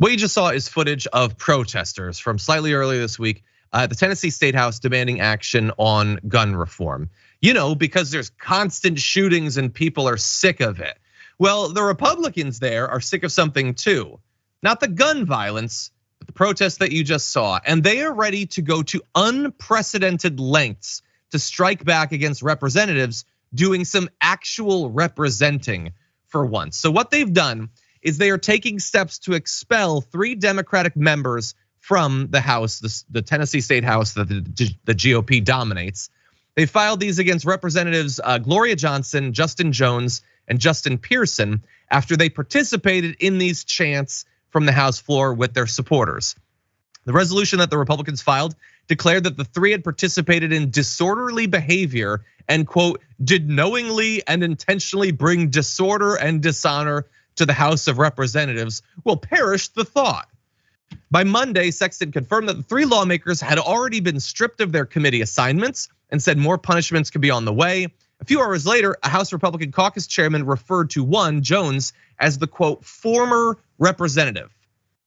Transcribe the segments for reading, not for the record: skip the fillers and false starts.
What you just saw is footage of protesters from slightly earlier this week at the Tennessee State House demanding action on gun reform. You know, because there's constant shootings and people are sick of it. Well, the Republicans there are sick of something too. Not the gun violence, but the protests that you just saw. And they are ready to go to unprecedented lengths to strike back against representatives doing some actual representing for once. So what they've done is they are taking steps to expel 3 Democratic members from the House, the Tennessee State House that the GOP dominates. They filed these against Representatives Gloria Johnson, Justin Jones, and Justin Pearson after they participated in these chants from the House floor with their supporters. The resolution that the Republicans filed declared that the 3 had participated in disorderly behavior and quote, did knowingly and intentionally bring disorder and dishonor to the House of Representatives. Well, perish the thought. By Monday, Sexton confirmed that the 3 lawmakers had already been stripped of their committee assignments and said more punishments could be on the way. A few hours later, a House Republican caucus chairman referred to one, Jones, as the quote, former representative.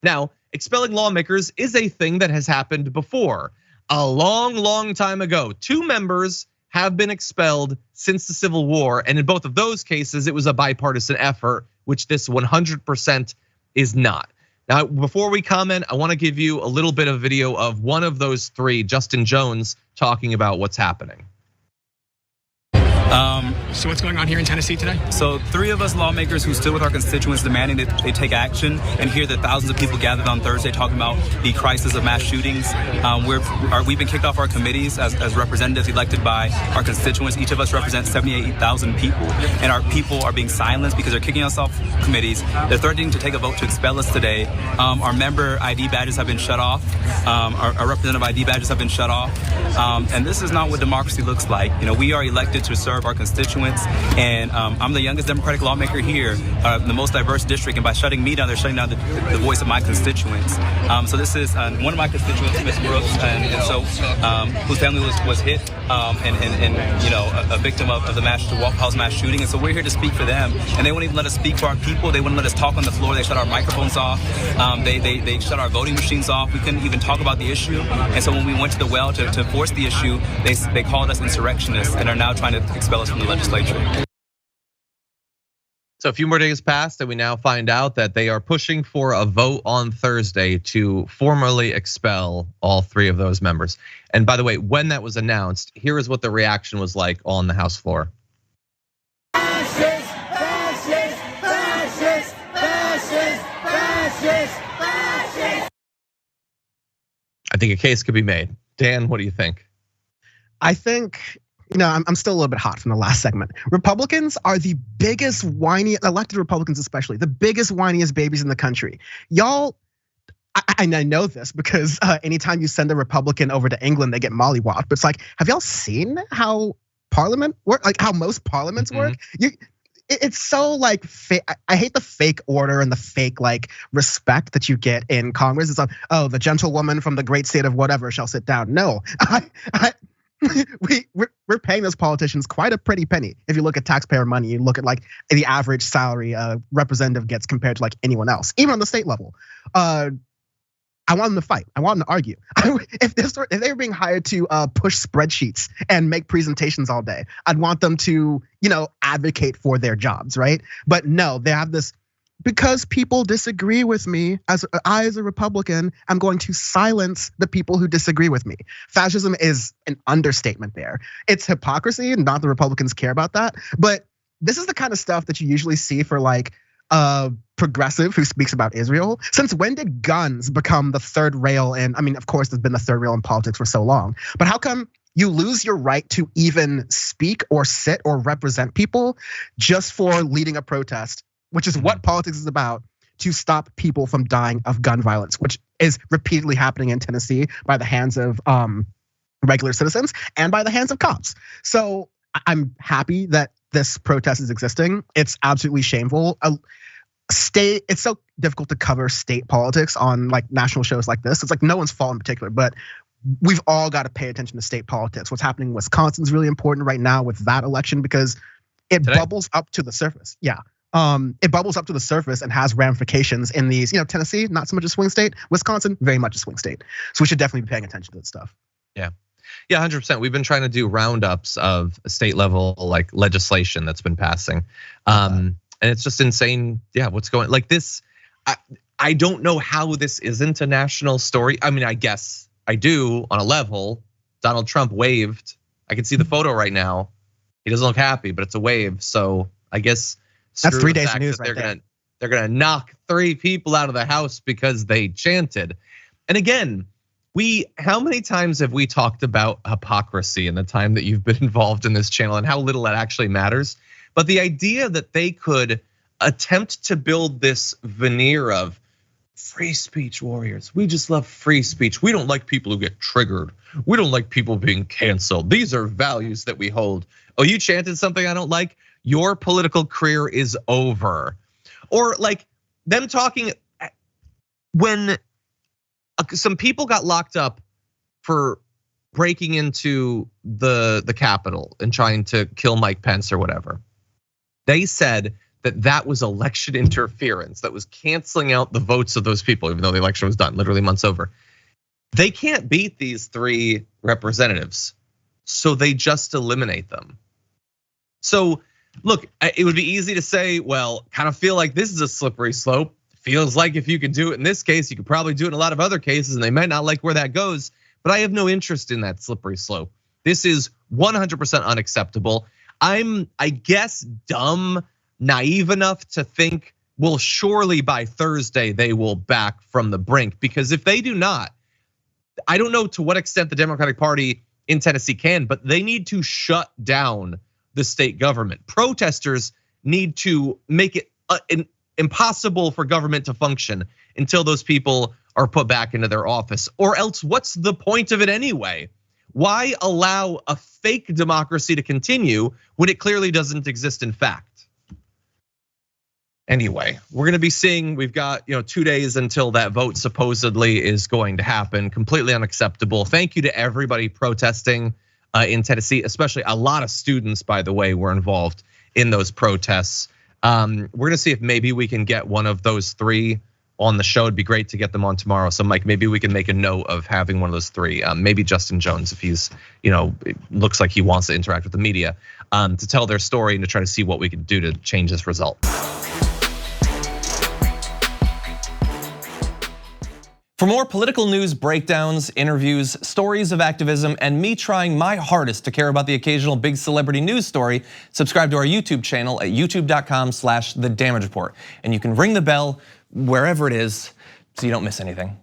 Now, expelling lawmakers is a thing that has happened before. A long time ago, 2 members have been expelled since the Civil War. And in both of those cases, it was a bipartisan effort, which this 100% is not. Now, before we comment, I wanna give you a little bit of video of one of those 3, Justin Jones, talking about what's happening. So what's going on here in Tennessee today? So 3 of us lawmakers who stood with our constituents demanding that they take action, and hear that thousands of people gathered on Thursday talking about the crisis of mass shootings. We've been kicked off our committees as representatives elected by our constituents. Each of us represents 78,000 people, and our people are being silenced because they're kicking us off committees. They're threatening to take a vote to expel us today. Our member ID badges have been shut off. Our representative ID badges have been shut off. And this is not what democracy looks like. You know, we are elected to serve our constituents, and I'm the youngest Democratic lawmaker here, the most diverse district, and by shutting me down, they're shutting down the voice of my constituents. So this is one of my constituents, Ms. Brooks, and so whose family was hit and you know, a victim of the White House mass shooting, and so we're here to speak for them. And they wouldn't even let us speak for our people. They wouldn't let us talk on the floor. They shut our microphones off. They shut our voting machines off. We couldn't even talk about the issue. And so when we went to the well to force the issue, they called us insurrectionists and are now trying to expel us from the legislature. So a few more days passed and we now find out that they are pushing for a vote on Thursday to formally expel all 3 of those members. And by the way, when that was announced, here is what the reaction was like on the House floor. Fascist, fascist, fascist, fascist, fascist, fascist. I think a case could be made. Dan, what do you think? I think, you know, I'm still a little bit hot from the last segment. Republicans are the biggest whiny, elected Republicans especially, the biggest whiniest babies in the country. Y'all, I know this because anytime you send a Republican over to England, they get mollywopped. But it's like, have y'all seen how Parliament work? Like how most parliaments work? It's so like fake. I hate the fake order and the fake like respect that you get in Congress. It's like, oh, the gentlewoman from the great state of whatever shall sit down. No, we're paying those politicians quite a pretty penny. If you look at taxpayer money, you look at like the average salary a representative gets compared to like anyone else, even on the state level. I want them to fight. I want them to argue. If they were being hired to push spreadsheets and make presentations all day, I'd want them to, you know, advocate for their jobs, right? But no, they have this, because people disagree with me, as a Republican, I'm going to silence the people who disagree with me. Fascism is an understatement there. It's hypocrisy, and not the Republicans care about that. But this is the kind of stuff that you usually see for like progressive who speaks about Israel. Since when did guns become the third rail? And I mean, of course, there's been the third rail in politics for so long. But how come you lose your right to even speak or sit or represent people just for leading a protest, which is what politics is about, to stop people from dying of gun violence, which is repeatedly happening in Tennessee by the hands of regular citizens and by the hands of cops. So I'm happy that this protest is existing. It's absolutely shameful. It's so difficult to cover state politics on like national shows like this. It's like no one's fault in particular, but we've all got to pay attention to state politics. What's happening in Wisconsin is really important right now with that election because it bubbles up to the surface. Yeah. it bubbles up to the surface and has ramifications in these, Tennessee, not so much a swing state. Wisconsin, very much a swing state. So we should definitely be paying attention to this stuff. Yeah, 100%. We've been trying to do roundups of state level like legislation that's been passing. And it's just insane. Yeah, what's going like this? I don't know how this isn't a national story. I mean, I guess I do on a level. Donald Trump waved. I can see the photo right now. He doesn't look happy, but it's a wave. So I guess that's 3 days of news right there. They're gonna knock 3 people out of the house because they chanted. And again, how many times have we talked about hypocrisy in the time that you've been involved in this channel and how little that actually matters? But the idea that they could attempt to build this veneer of free speech warriors. We just love free speech. We don't like people who get triggered. We don't like people being canceled. These are values that we hold. Oh, you chanted something I don't like? Your political career is over. Or like them talking when some people got locked up for breaking into the Capitol and trying to kill Mike Pence or whatever. They said that was election interference, that was canceling out the votes of those people, even though the election was done, literally months over. They can't beat these 3 representatives, so they just eliminate them. So look, it would be easy to say, well, kind of feel like this is a slippery slope. Feels like if you could do it in this case, you could probably do it in a lot of other cases, and they might not like where that goes. But I have no interest in that slippery slope. This is 100% unacceptable. I'm, I guess, dumb, naive enough to think, well, surely by Thursday they will back from the brink. Because if they do not, I don't know to what extent the Democratic Party in Tennessee can, but they need to shut down the state government. Protesters need to make it impossible for government to function until those people are put back into their office. Or else, what's the point of it anyway? Why allow a fake democracy to continue when it clearly doesn't exist in fact? Anyway, we're gonna be seeing, we've got 2 days until that vote supposedly is going to happen. Completely unacceptable. Thank you to everybody protesting in Tennessee, especially a lot of students, by the way, were involved in those protests. We're gonna see if maybe we can get one of those 3 on the show. It'd be great to get them on tomorrow. So Mike, maybe we can make a note of having one of those 3. Maybe Justin Jones, if he's, it looks like he wants to interact with the media, to tell their story and to try to see what we can do to change this result. For more political news breakdowns, interviews, stories of activism, and me trying my hardest to care about the occasional big celebrity news story, subscribe to our YouTube channel at youtube.com/The Damage Report. And you can ring the bell wherever it is so you don't miss anything.